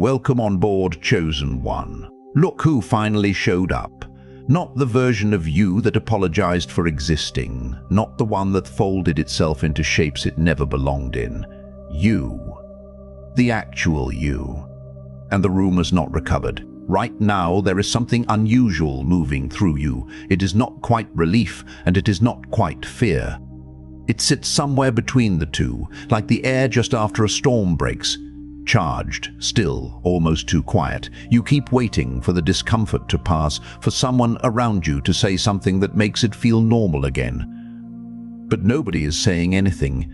Welcome on board, Chosen One. Look who finally showed up. Not the version of you that apologized for existing, not the one that folded itself into shapes it never belonged in. You. The actual you. And the room has not recovered. Right now, there is something unusual moving through you. It is not quite relief, and it is not quite fear. It sits somewhere between the two, like the air just after a storm breaks. Charged, still, almost too quiet. You keep waiting for the discomfort to pass, for someone around you to say something that makes it feel normal again. But nobody is saying anything.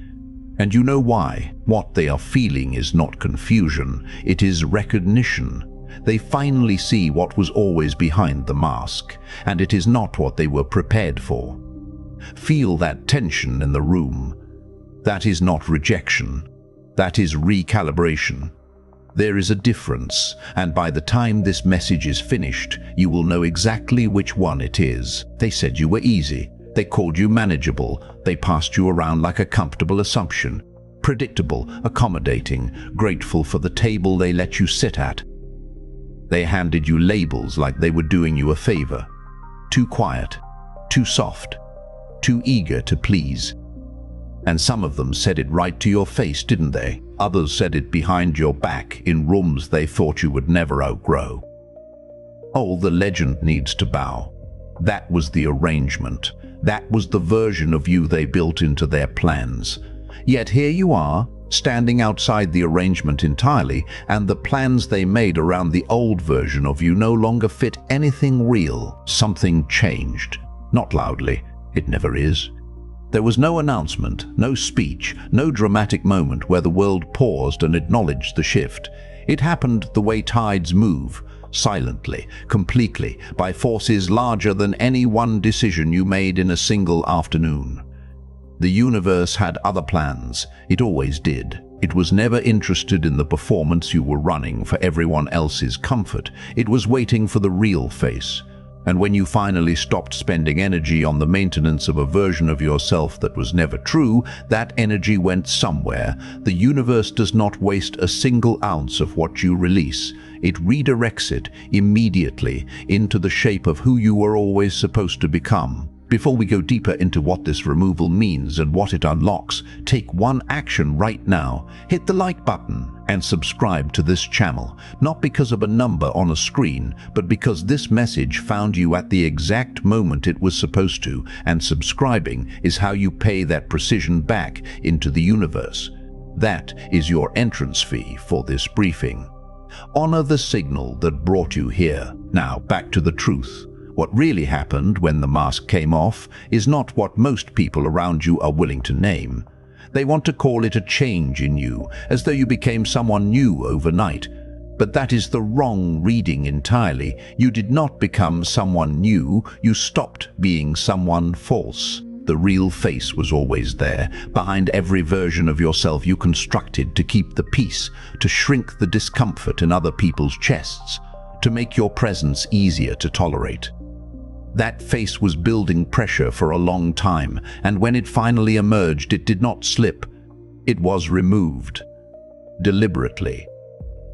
And you know why. What they are feeling is not confusion, it is recognition. They finally see what was always behind the mask, and it is not what they were prepared for. Feel that tension in the room. That is not rejection. That is recalibration. There is a difference, and by the time this message is finished, you will know exactly which one it is. They said you were easy. They called you manageable. They passed you around like a comfortable assumption. Predictable, accommodating, grateful for the table they let you sit at. They handed you labels like they were doing you a favor. Too quiet, too soft, too eager to please. And some of them said it right to your face, didn't they? Others said it behind your back in rooms they thought you would never outgrow. Oh, the legend needs to bow. That was the arrangement. That was the version of you they built into their plans. Yet here you are, standing outside the arrangement entirely, and the plans they made around the old version of you no longer fit anything real. Something changed. Not loudly. It never is. There was no announcement, no speech, no dramatic moment where the world paused and acknowledged the shift. It happened the way tides move, silently, completely, by forces larger than any one decision you made in a single afternoon. The universe had other plans. It always did. It was never interested in the performance you were running for everyone else's comfort. It was waiting for the real face. And when you finally stopped spending energy on the maintenance of a version of yourself that was never true, that energy went somewhere. The universe does not waste a single ounce of what you release. It redirects it immediately into the shape of who you were always supposed to become. Before we go deeper into what this removal means and what it unlocks, take one action right now. Hit the like button and subscribe to this channel, not because of a number on a screen, but because this message found you at the exact moment it was supposed to, and subscribing is how you pay that precision back into the universe. That is your entrance fee for this briefing. Honor the signal that brought you here. Now, back to the truth. What really happened when the mask came off is not what most people around you are willing to name. They want to call it a change in you, as though you became someone new overnight. But that is the wrong reading entirely. You did not become someone new, you stopped being someone false. The real face was always there, behind every version of yourself you constructed to keep the peace, to shrink the discomfort in other people's chests, to make your presence easier to tolerate. That face was building pressure for a long time, and when it finally emerged, it did not slip. It was removed. Deliberately.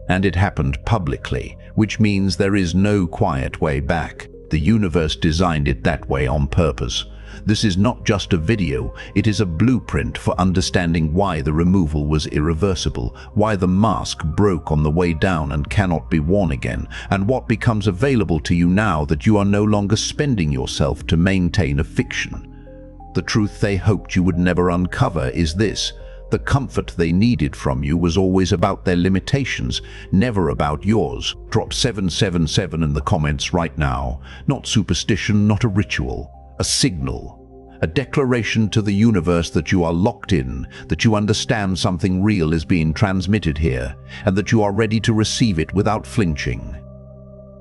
And it happened publicly, which means there is no quiet way back. The universe designed it that way on purpose. This is not just a video, it is a blueprint for understanding why the removal was irreversible, why the mask broke on the way down and cannot be worn again, and what becomes available to you now that you are no longer spending yourself to maintain a fiction. The truth they hoped you would never uncover is this: the comfort they needed from you was always about their limitations, never about yours. Drop 777 in the comments right now. Not superstition, not a ritual. A signal, a declaration to the universe that you are locked in, that you understand something real is being transmitted here, and that you are ready to receive it without flinching.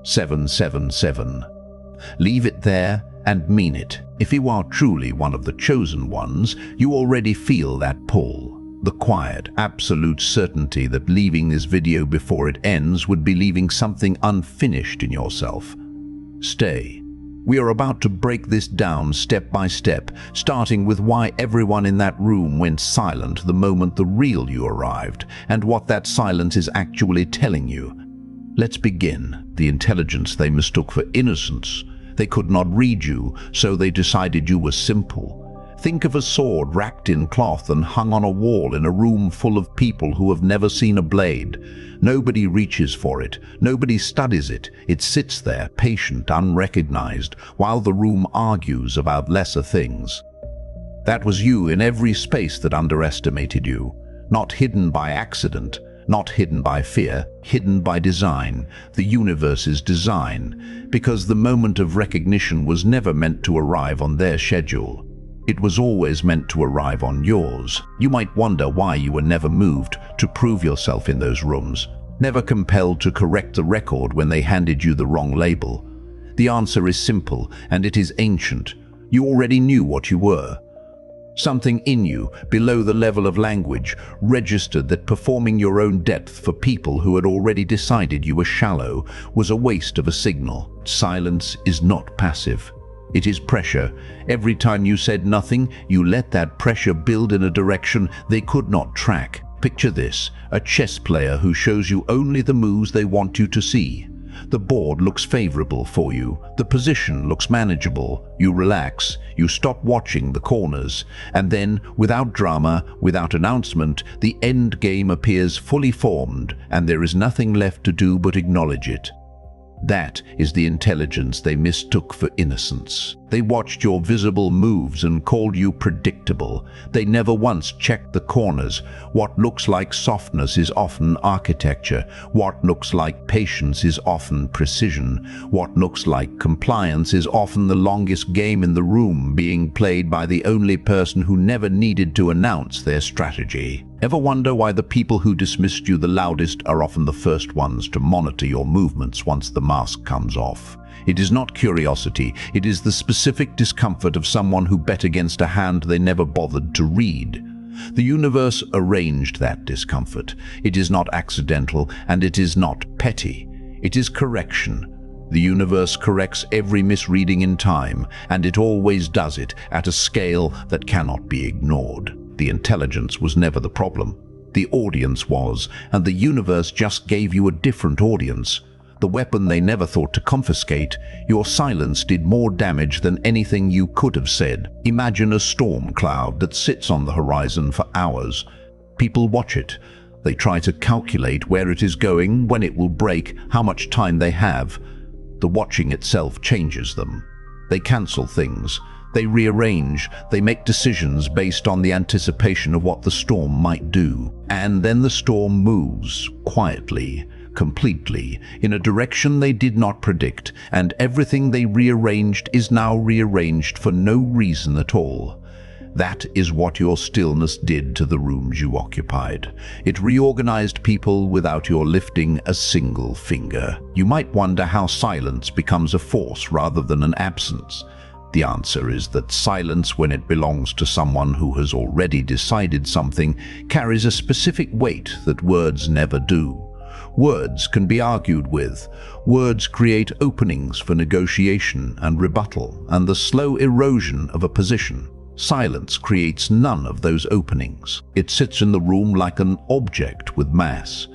777. Leave it there and mean it. If you are truly one of the chosen ones, you already feel that pull. The quiet, absolute certainty that leaving this video before it ends would be leaving something unfinished in yourself. Stay. We are about to break this down step by step, starting with why everyone in that room went silent the moment the real you arrived, and what that silence is actually telling you. Let's begin. The intelligence they mistook for innocence. They could not read you, so they decided you were simple. Think of a sword wrapped in cloth and hung on a wall in a room full of people who have never seen a blade. Nobody reaches for it. Nobody studies it. It sits there, patient, unrecognized, while the room argues about lesser things. That was you in every space that underestimated you. Not hidden by accident, not hidden by fear, hidden by design, the universe's design, because the moment of recognition was never meant to arrive on their schedule. It was always meant to arrive on yours. You might wonder why you were never moved to prove yourself in those rooms, never compelled to correct the record when they handed you the wrong label. The answer is simple, and it is ancient. You already knew what you were. Something in you, below the level of language, registered that performing your own depth for people who had already decided you were shallow was a waste of a signal. Silence is not passive. It is pressure. Every time you said nothing, you let that pressure build in a direction they could not track. Picture this, a chess player who shows you only the moves they want you to see. The board looks favorable for you. The position looks manageable. You relax. You stop watching the corners. And then, without drama, without announcement, the end game appears fully formed, and there is nothing left to do but acknowledge it. That is the intelligence they mistook for innocence. They watched your visible moves and called you predictable. They never once checked the corners. What looks like softness is often architecture. What looks like patience is often precision. What looks like compliance is often the longest game in the room, being played by the only person who never needed to announce their strategy. Ever wonder why the people who dismissed you the loudest are often the first ones to monitor your movements once the mask comes off? It is not curiosity, it is the specific discomfort of someone who bet against a hand they never bothered to read. The universe arranged that discomfort. It is not accidental, and it is not petty. It is correction. The universe corrects every misreading in time, and it always does it at a scale that cannot be ignored. The intelligence was never the problem. The audience was, and the universe just gave you a different audience. The weapon they never thought to confiscate. Your silence did more damage than anything you could have said. Imagine a storm cloud that sits on the horizon for hours. People watch it. They try to calculate where it is going, when it will break, how much time they have. The watching itself changes them. They cancel things. They rearrange. They make decisions based on the anticipation of what the storm might do. And then the storm moves, quietly, completely, in a direction they did not predict, and everything they rearranged is now rearranged for no reason at all. That is what your stillness did to the rooms you occupied. It reorganized people without your lifting a single finger. You might wonder how silence becomes a force rather than an absence. The answer is that silence, when it belongs to someone who has already decided something, carries a specific weight that words never do. Words can be argued with. Words create openings for negotiation and rebuttal, and the slow erosion of a position. Silence creates none of those openings. It sits in the room like an object with mass.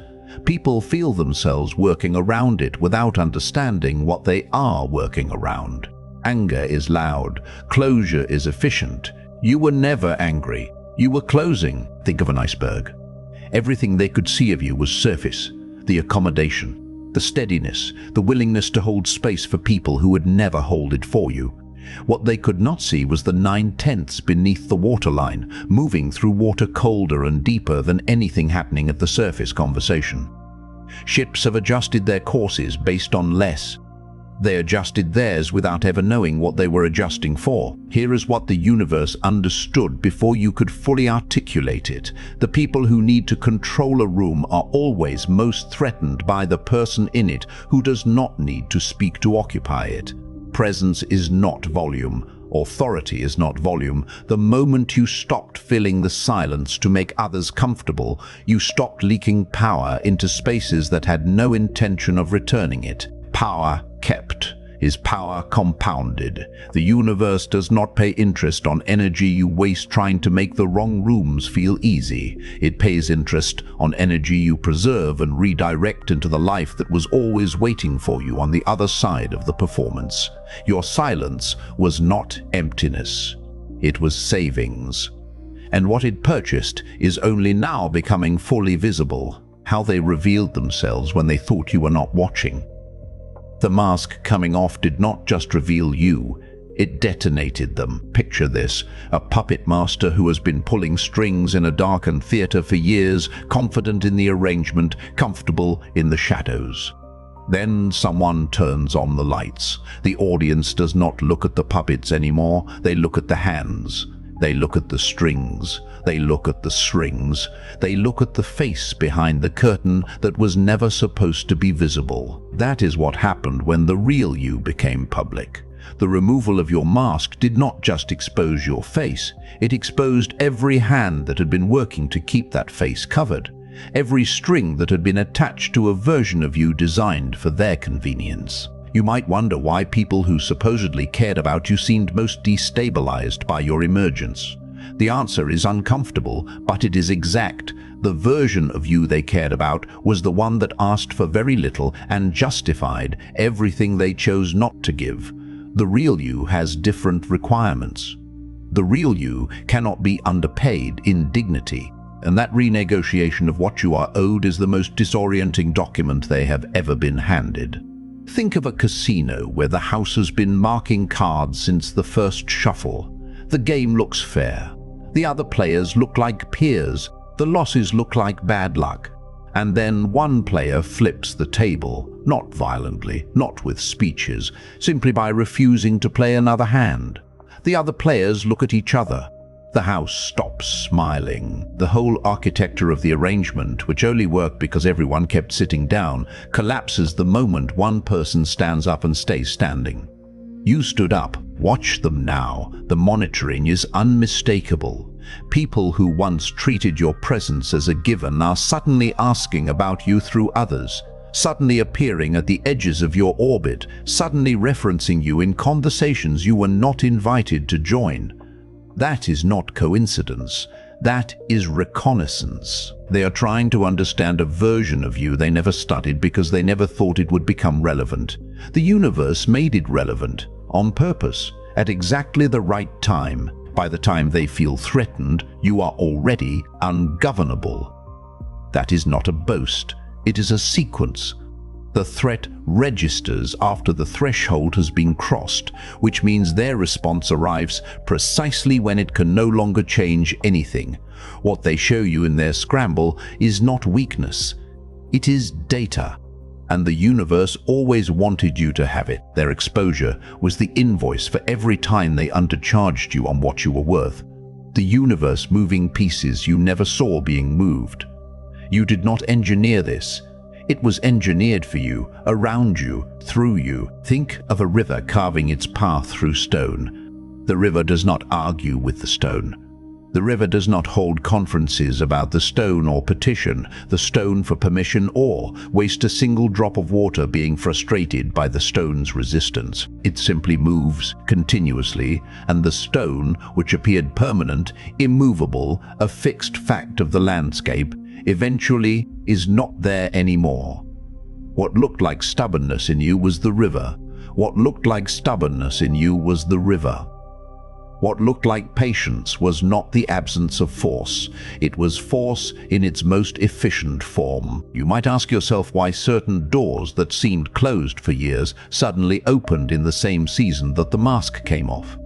People feel themselves working around it without understanding what they are working around. Anger is loud. Closure is efficient. You were never angry. You were closing. Think of an iceberg. Everything they could see of you was surface. The accommodation, the steadiness, the willingness to hold space for people who would never hold it for you. What they could not see was the 9/10ths beneath the waterline, moving through water colder and deeper than anything happening at the surface conversation. Ships have adjusted their courses based on less. They adjusted theirs without ever knowing what they were adjusting for. Here is what the universe understood before you could fully articulate it. The people who need to control a room are always most threatened by the person in it who does not need to speak to occupy it. Presence is not volume. Authority is not volume. The moment you stopped filling the silence to make others comfortable, you stopped leaking power into spaces that had no intention of returning it. Power kept. is power compounded. The universe does not pay interest on energy you waste trying to make the wrong rooms feel easy. It pays interest on energy you preserve and redirect into the life that was always waiting for you on the other side of the performance. Your silence was not emptiness. It was savings. And what it purchased is only now becoming fully visible. How they revealed themselves when they thought you were not watching. The mask coming off did not just reveal you, it detonated them. Picture this, a puppet master who has been pulling strings in a darkened theater for years, confident in the arrangement, comfortable in the shadows. Then someone turns on the lights. The audience does not look at the puppets anymore, they look at the hands. They look at the strings, they look at the strings, they look at the face behind the curtain that was never supposed to be visible. That is what happened when the real you became public. The removal of your mask did not just expose your face, it exposed every hand that had been working to keep that face covered, every string that had been attached to a version of you designed for their convenience. You might wonder why people who supposedly cared about you seemed most destabilized by your emergence. The answer is uncomfortable, but it is exact. The version of you they cared about was the one that asked for very little and justified everything they chose not to give. The real you has different requirements. The real you cannot be underpaid in dignity, and that renegotiation of what you are owed is the most disorienting document they have ever been handed. Think of a casino where the house has been marking cards since the first shuffle. The game looks fair. The other players look like peers. The losses look like bad luck. And then one player flips the table, not violently, not with speeches, simply by refusing to play another hand. The other players look at each other. The house stops smiling. The whole architecture of the arrangement, which only worked because everyone kept sitting down, collapses the moment one person stands up and stays standing. You stood up. Watch them now. The monitoring is unmistakable. People who once treated your presence as a given are suddenly asking about you through others, suddenly appearing at the edges of your orbit, suddenly referencing you in conversations you were not invited to join. That is not coincidence. That is reconnaissance. They are trying to understand a version of you they never studied because they never thought it would become relevant. The universe made it relevant, on purpose, at exactly the right time. By the time they feel threatened, you are already ungovernable. That is not a boast. It is a sequence. The threat registers after the threshold has been crossed, which means their response arrives precisely when it can no longer change anything. What they show you in their scramble is not weakness. It is data. And the universe always wanted you to have it. Their exposure was the invoice for every time they undercharged you on what you were worth. The universe moving pieces you never saw being moved. You did not engineer this. It was engineered for you, around you, through you. Think of a river carving its path through stone. The river does not argue with the stone. The river does not hold conferences about the stone or petition the stone for permission or waste a single drop of water being frustrated by the stone's resistance. It simply moves continuously, and the stone, which appeared permanent, immovable, a fixed fact of the landscape, eventually is not there anymore. What looked like stubbornness in you was the river. What looked like stubbornness in you was the river. What looked like patience was not the absence of force. It was force in its most efficient form. You might ask yourself why certain doors that seemed closed for years suddenly opened in the same season that the mask came off.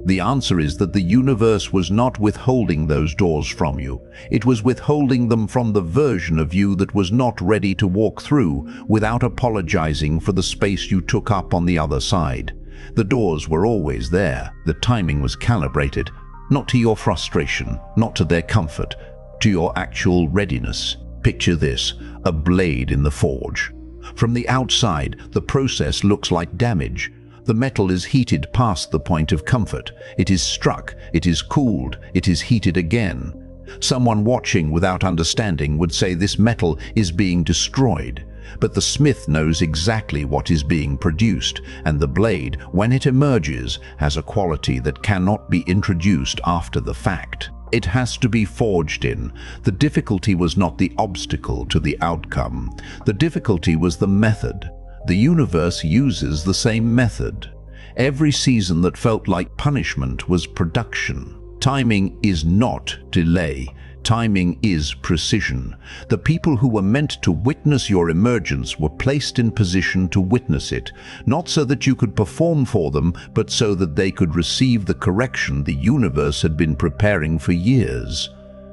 The answer is that the universe was not withholding those doors from you. It was withholding them from the version of you that was not ready to walk through without apologizing for the space you took up on the other side. The doors were always there. The timing was calibrated, not to your frustration, not to their comfort, to your actual readiness. Picture this, a blade in the forge. From the outside, the process looks like damage. The metal is heated past the point of comfort. It is struck, it is cooled, it is heated again. Someone watching without understanding would say this metal is being destroyed. But the smith knows exactly what is being produced, and the blade, when it emerges, has a quality that cannot be introduced after the fact. It has to be forged in. The difficulty was not the obstacle to the outcome. The difficulty was the method. The universe uses the same method. Every season that felt like punishment was production. Timing is not delay. Timing is precision. The people who were meant to witness your emergence were placed in position to witness it, not so that you could perform for them, but so that they could receive the correction the universe had been preparing for years.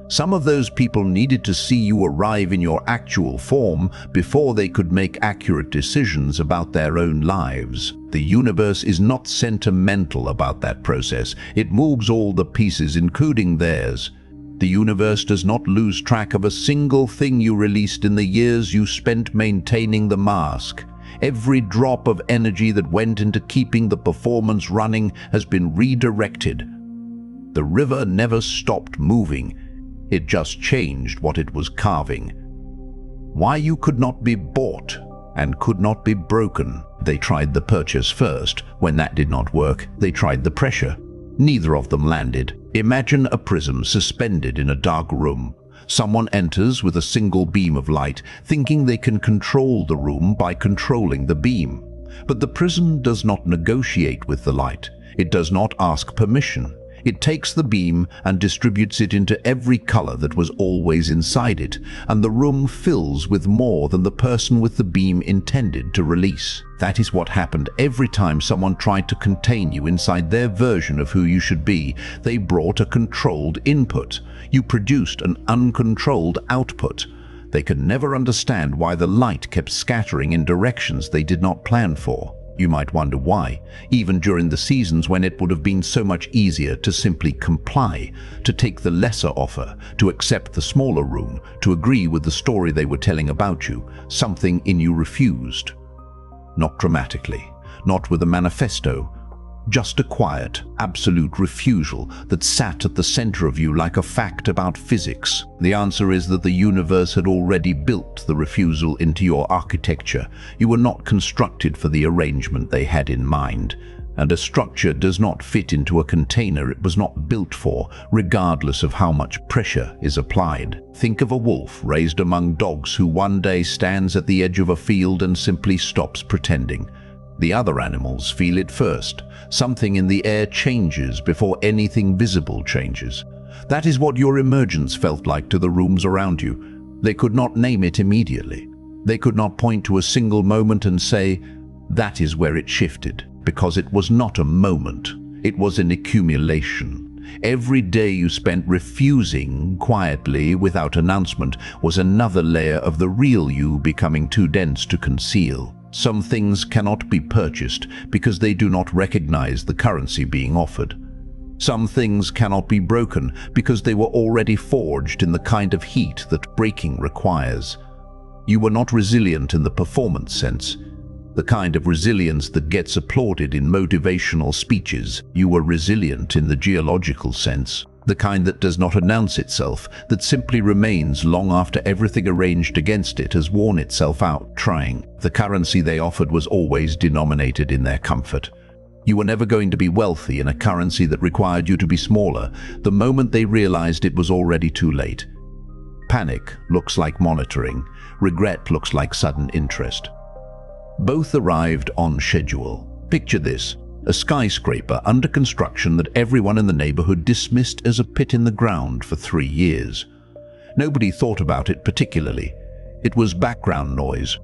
Some of those people needed to see you arrive in your actual form before they could make accurate decisions about their own lives. The universe is not sentimental about that process. It moves all the pieces, including theirs. The universe does not lose track of a single thing you released in the years you spent maintaining the mask. Every drop of energy that went into keeping the performance running has been redirected. The river never stopped moving. It just changed what it was carving. Why you could not be bought and could not be broken. They tried the purchase first. When that did not work, they tried the pressure. Neither of them landed. Imagine a prism suspended in a dark room. Someone enters with a single beam of light, thinking they can control the room by controlling the beam. But the prism does not negotiate with the light. It does not ask permission. It takes the beam and distributes it into every color that was always inside it, and the room fills with more than the person with the beam intended to release. That is what happened every time someone tried to contain you inside their version of who you should be. They brought a controlled input. You produced an uncontrolled output. They could never understand why the light kept scattering in directions they did not plan for. You might wonder why, even during the seasons when it would have been so much easier to simply comply, to take the lesser offer, to accept the smaller room, to agree with the story they were telling about you. Something in you refused. Not dramatically, not with a manifesto, just a quiet, absolute refusal that sat at the center of you like a fact about physics. The answer is that the universe had already built the refusal into your architecture. You were not constructed for the arrangement they had in mind. And a structure does not fit into a container it was not built for, regardless of how much pressure is applied. Think of a wolf raised among dogs who one day stands at the edge of a field and simply stops pretending. The other animals feel it first. Something in the air changes before anything visible changes. That is what your emergence felt like to the rooms around you. They could not name it immediately. They could not point to a single moment and say, that is where it shifted, because it was not a moment. It was an accumulation. Every day you spent refusing quietly without announcement was another layer of the real you becoming too dense to conceal. Some things cannot be purchased because they do not recognize the currency being offered. Some things cannot be broken because they were already forged in the kind of heat that breaking requires. You were not resilient in the performance sense, the kind of resilience that gets applauded in motivational speeches. You were resilient in the geological sense, the kind that does not announce itself, that simply remains long after everything arranged against it has worn itself out trying. The currency they offered was always denominated in their comfort. You were never going to be wealthy in a currency that required you to be smaller. The moment they realized it was already too late. Panic looks like monitoring. Regret looks like sudden interest. Both arrived on schedule. Picture this. A skyscraper under construction that everyone in the neighborhood dismissed as a pit in the ground for 3 years. Nobody thought about it particularly. It was background noise,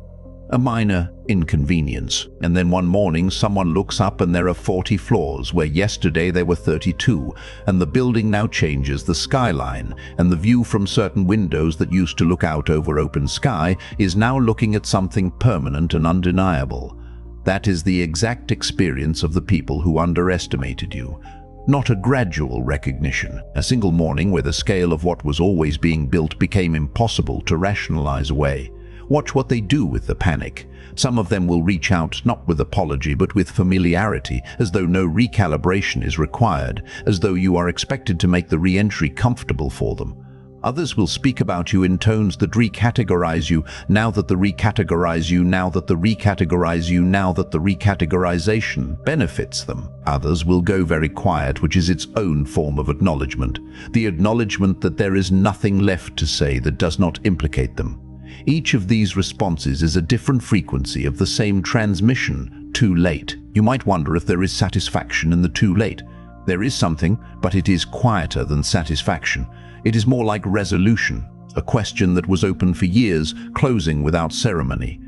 a minor inconvenience. And then one morning someone looks up and there are 40 floors where yesterday there were 32, and the building now changes the skyline, and the view from certain windows that used to look out over open sky is now looking at something permanent and undeniable. That is the exact experience of the people who underestimated you. Not a gradual recognition, a single morning where the scale of what was always being built became impossible to rationalize away. Watch what they do with the panic. Some of them will reach out not with apology but with familiarity, as though no recalibration is required, as though you are expected to make the re-entry comfortable for them. Others will speak about you in tones that recategorize you, now that the recategorize you, now that the recategorize you, now that the recategorization benefits them. Others will go very quiet, which is its own form of acknowledgement, the acknowledgement that there is nothing left to say that does not implicate them. Each of these responses is a different frequency of the same transmission, too late. You might wonder if there is satisfaction in the too late. There is something, but it is quieter than satisfaction. It is more like resolution, a question that was open for years, closing without ceremony.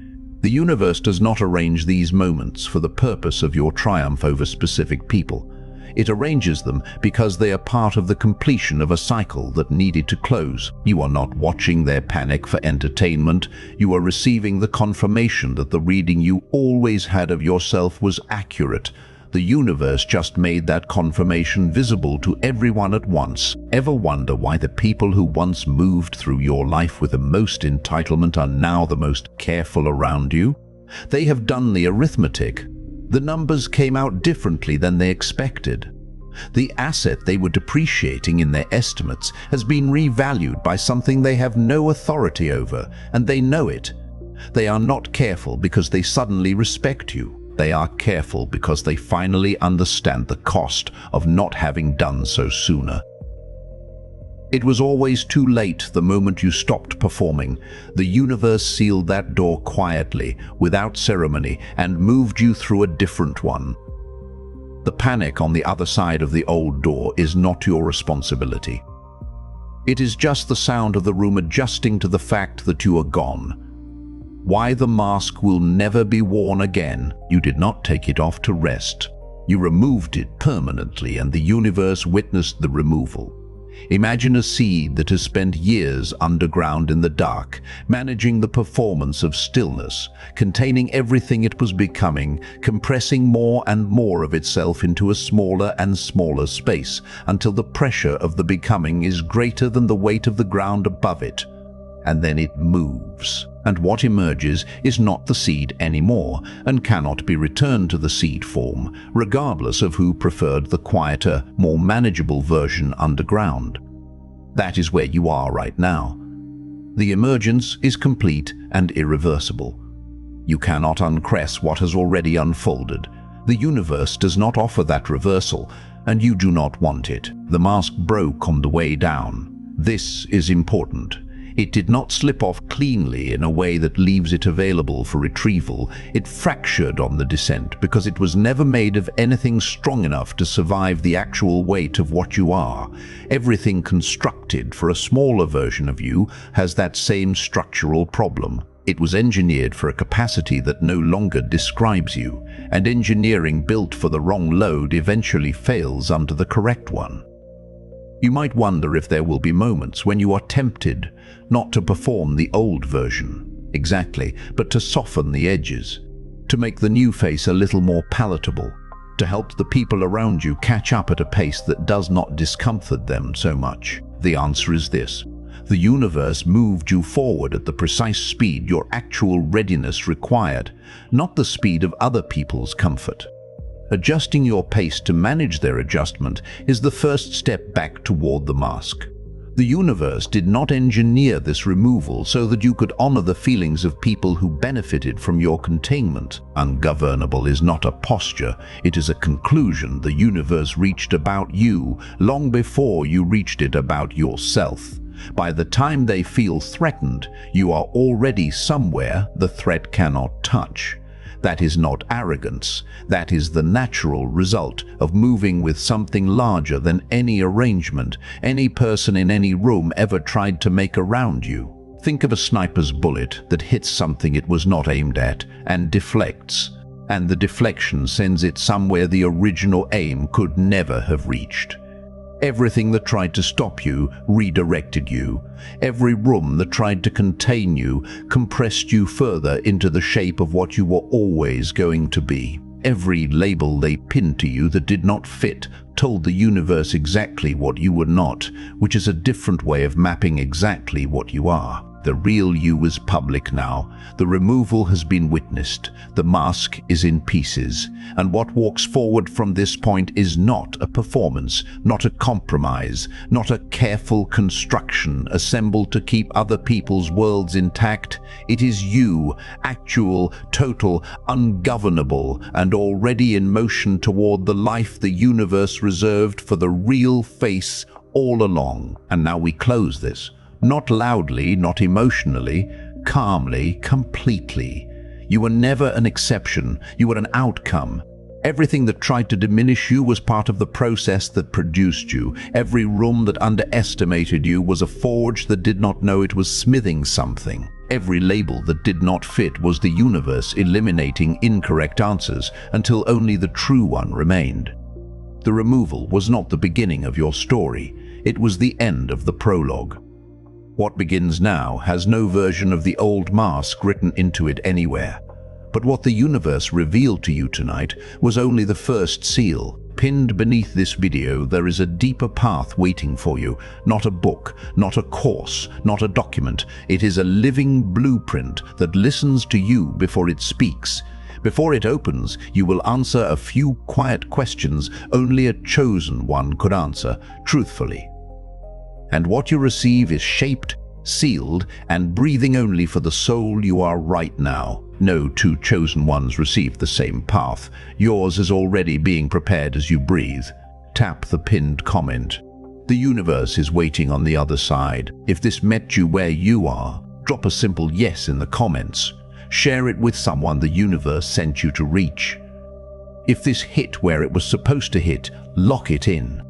The universe does not arrange these moments for the purpose of your triumph over specific people. It arranges them because they are part of the completion of a cycle that needed to close. You are not watching their panic for entertainment. You are receiving the confirmation that the reading you always had of yourself was accurate. The universe just made that confirmation visible to everyone at once. Ever wonder why the people who once moved through your life with the most entitlement are now the most careful around you? They have done the arithmetic. The numbers came out differently than they expected. The asset they were depreciating in their estimates has been revalued by something they have no authority over, and they know it. They are not careful because they suddenly respect you. They are careful because they finally understand the cost of not having done so sooner. It was always too late the moment you stopped performing. The universe sealed that door quietly, without ceremony, and moved you through a different one. The panic on the other side of the old door is not your responsibility. It is just the sound of the room adjusting to the fact that you are gone. Why the mask will never be worn again. You did not take it off to rest. You removed it permanently, and the universe witnessed the removal. Imagine a seed that has spent years underground in the dark, managing the performance of stillness, containing everything it was becoming, compressing more and more of itself into a smaller and smaller space, until the pressure of the becoming is greater than the weight of the ground above it. And then it moves. And what emerges is not the seed anymore, and cannot be returned to the seed form, regardless of who preferred the quieter, more manageable version underground. That is where you are right now. The emergence is complete and irreversible. You cannot uncrest what has already unfolded. The universe does not offer that reversal, and you do not want it. The mask broke on the way down. This is important. It did not slip off cleanly in a way that leaves it available for retrieval. It fractured on the descent because it was never made of anything strong enough to survive the actual weight of what you are. Everything constructed for a smaller version of you has that same structural problem. It was engineered for a capacity that no longer describes you, and engineering built for the wrong load eventually fails under the correct one. You might wonder if there will be moments when you are tempted not to perform the old version exactly, but to soften the edges, to make the new face a little more palatable, to help the people around you catch up at a pace that does not discomfort them so much. The answer is this: the universe moved you forward at the precise speed your actual readiness required, not the speed of other people's comfort. Adjusting your pace to manage their adjustment is the first step back toward the mask. The universe did not engineer this removal so that you could honor the feelings of people who benefited from your containment. Ungovernable is not a posture, it is a conclusion the universe reached about you long before you reached it about yourself. By the time they feel threatened, you are already somewhere the threat cannot touch. That is not arrogance. That is the natural result of moving with something larger than any arrangement any person in any room ever tried to make around you. Think of a sniper's bullet that hits something it was not aimed at and deflects, and the deflection sends it somewhere the original aim could never have reached. Everything that tried to stop you redirected you. Every room that tried to contain you compressed you further into the shape of what you were always going to be. Every label they pinned to you that did not fit told the universe exactly what you were not, which is a different way of mapping exactly what you are. The real you is public now. The removal has been witnessed. The mask is in pieces. And what walks forward from this point is not a performance, not a compromise, not a careful construction assembled to keep other people's worlds intact. It is you, actual, total, ungovernable, and already in motion toward the life the universe reserved for the real face all along. And now we close this. Not loudly, not emotionally, calmly, completely. You were never an exception. You were an outcome. Everything that tried to diminish you was part of the process that produced you. Every room that underestimated you was a forge that did not know it was smithing something. Every label that did not fit was the universe eliminating incorrect answers until only the true one remained. The removal was not the beginning of your story. It was the end of the prologue. What begins now has no version of the old mask written into it anywhere. But what the universe revealed to you tonight was only the first seal. Pinned beneath this video, there is a deeper path waiting for you. Not a book, not a course, not a document. It is a living blueprint that listens to you before it speaks. Before it opens, you will answer a few quiet questions only a chosen one could answer, truthfully. And what you receive is shaped, sealed, and breathing only for the soul you are right now. No two chosen ones received the same path. Yours is already being prepared as you breathe. Tap the pinned comment. The universe is waiting on the other side. If this met you where you are, drop a simple yes in the comments. Share it with someone the universe sent you to reach. If this hit where it was supposed to hit, lock it in.